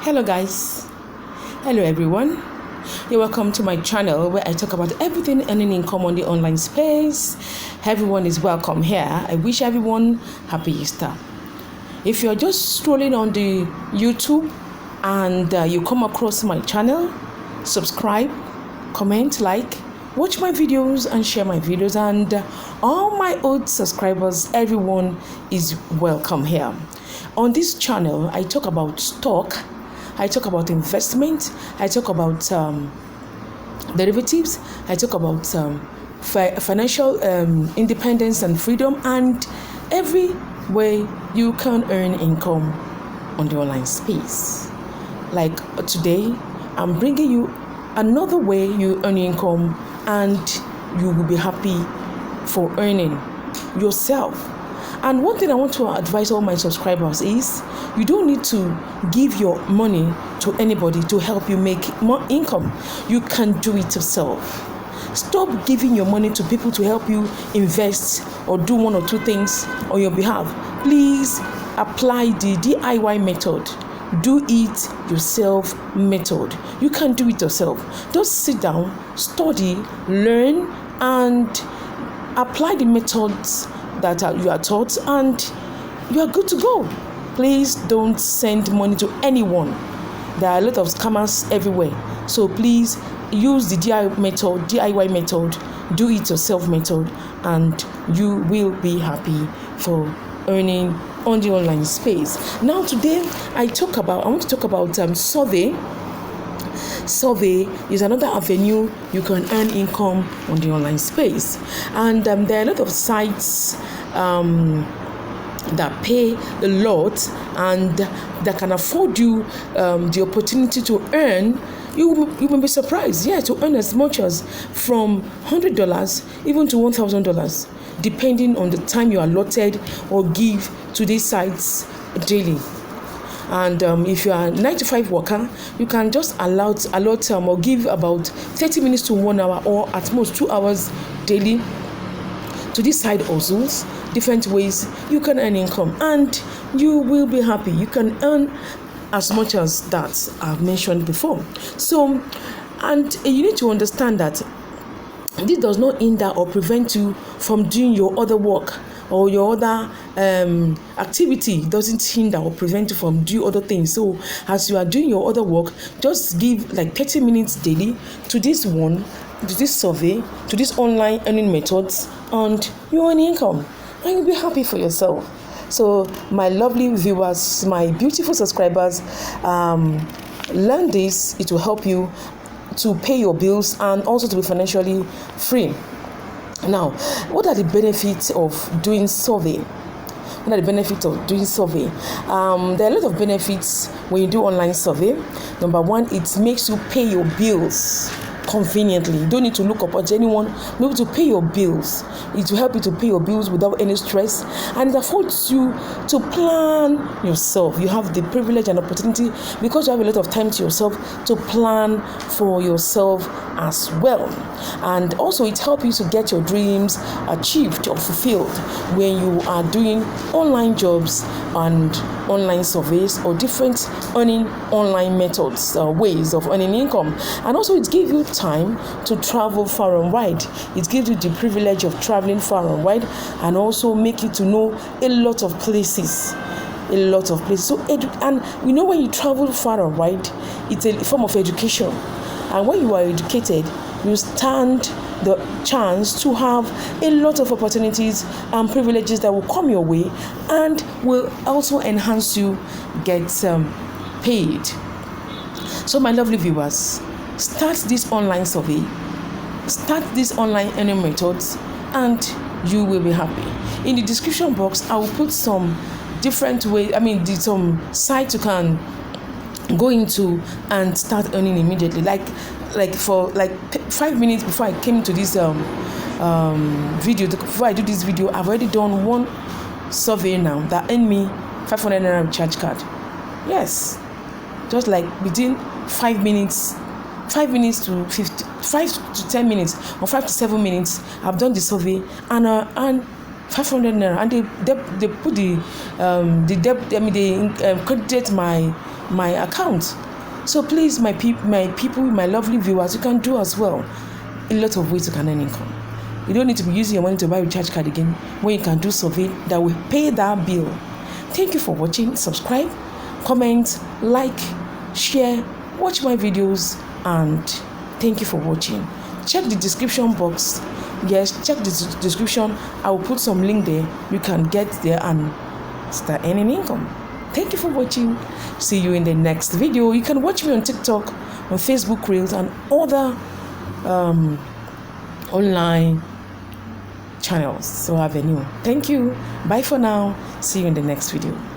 Hello guys, hello everyone. You're welcome to my channel where I talk about everything earning income on the online space. Everyone is welcome here. I wish everyone happy Easter. If you're just strolling on the YouTube and you come across my channel, subscribe, comment, like, watch my videos and share my videos, and all my old subscribers, everyone is welcome here. On this channel, I talk about stock, I talk about investment, I talk about derivatives, I talk about financial independence and freedom, and every way you can earn income on the online space. Like today, I'm bringing you another way you earn income, and you will be happy for earning yourself. And one thing I want to advise all my subscribers is you don't need to give your money to anybody to help you make more income. You can do it yourself. Stop giving your money to people to help you invest or do one or two things on your behalf. Please apply the DIY method. Do it yourself method. You can do it yourself. Just sit down, study, learn, and apply the methods that you are taught, and you are good to go. Please don't send money to anyone. There are a lot of scammers everywhere. So please use the DIY method, do it yourself method, and you will be happy for earning on the online space. Now today I want to talk about survey. Survey is another avenue you can earn income on the online space, and there are a lot of sites that pay a lot and that can afford you the opportunity to earn. You may be surprised, to earn as much as from $100 even to $1,000, depending on the time you allotted or give to these sites daily. And if you are a 9-to-5 worker, you can just allot or give about 30 minutes to 1 hour, or at most 2 hours daily to these side hustles. Different ways you can earn income, and you will be happy. You can earn as much as that I've mentioned before. So, and you need to understand that this does not hinder or prevent you from doing your other work, or your other activity doesn't hinder or prevent you from doing other things. So as you are doing your other work, just give like 30 minutes daily to this survey, to these online earning methods, and you earn income, and you'll be happy for yourself. So my lovely viewers, my beautiful subscribers, learn this. It will help you to pay your bills and also to be financially free. Now, what are the benefits of doing survey? What are the benefits of doing survey? There are a lot of benefits when you do online survey. Number one, it makes you pay your bills conveniently. You don't need to look up at anyone. You're able to pay your bills. It will help you to pay your bills without any stress, and it affords you to plan yourself. You have the privilege and opportunity, because you have a lot of time to yourself, to plan for yourself as well. And also it helps you to get your dreams achieved or fulfilled when you are doing online jobs and online surveys, or different earning online methods, ways of earning income. And also it gives you time to travel far and wide. It gives you the privilege of traveling far and wide, and also make you to know a lot of places. So and when you travel far and wide, it's a form of education. And when you are educated, you stand the chance to have a lot of opportunities and privileges that will come your way, and will also enhance you get paid. So my lovely viewers, start this online survey, start these online earning methods, and you will be happy. In the description box, I will put some different ways, some sites you can go into and start earning immediately. Like for 5 minutes before I came to this video, before I do this video, I've already done one survey now that earned me 500 naira recharge card. Yes, just like within 5 minutes to 5 to 10 minutes, or 5 to 7 minutes, I've done the survey and 500 naira, and they put the debt. They credited my my account. So please, my people, my lovely viewers, you can do as well. A lot of ways you can earn income. You don't need to be using your money to buy a recharge card again when you can do something that will pay that bill. Thank you for watching. Subscribe, comment, like, share, watch my videos, and thank you for watching. Check the description box. Yes, check the description. I will put some link there. You can get there and start earning income. Thank you for watching. See you in the next video. You can watch me on TikTok, on Facebook Reels, and other online channels. So avenue. Thank you. Bye for now. See you in the next video.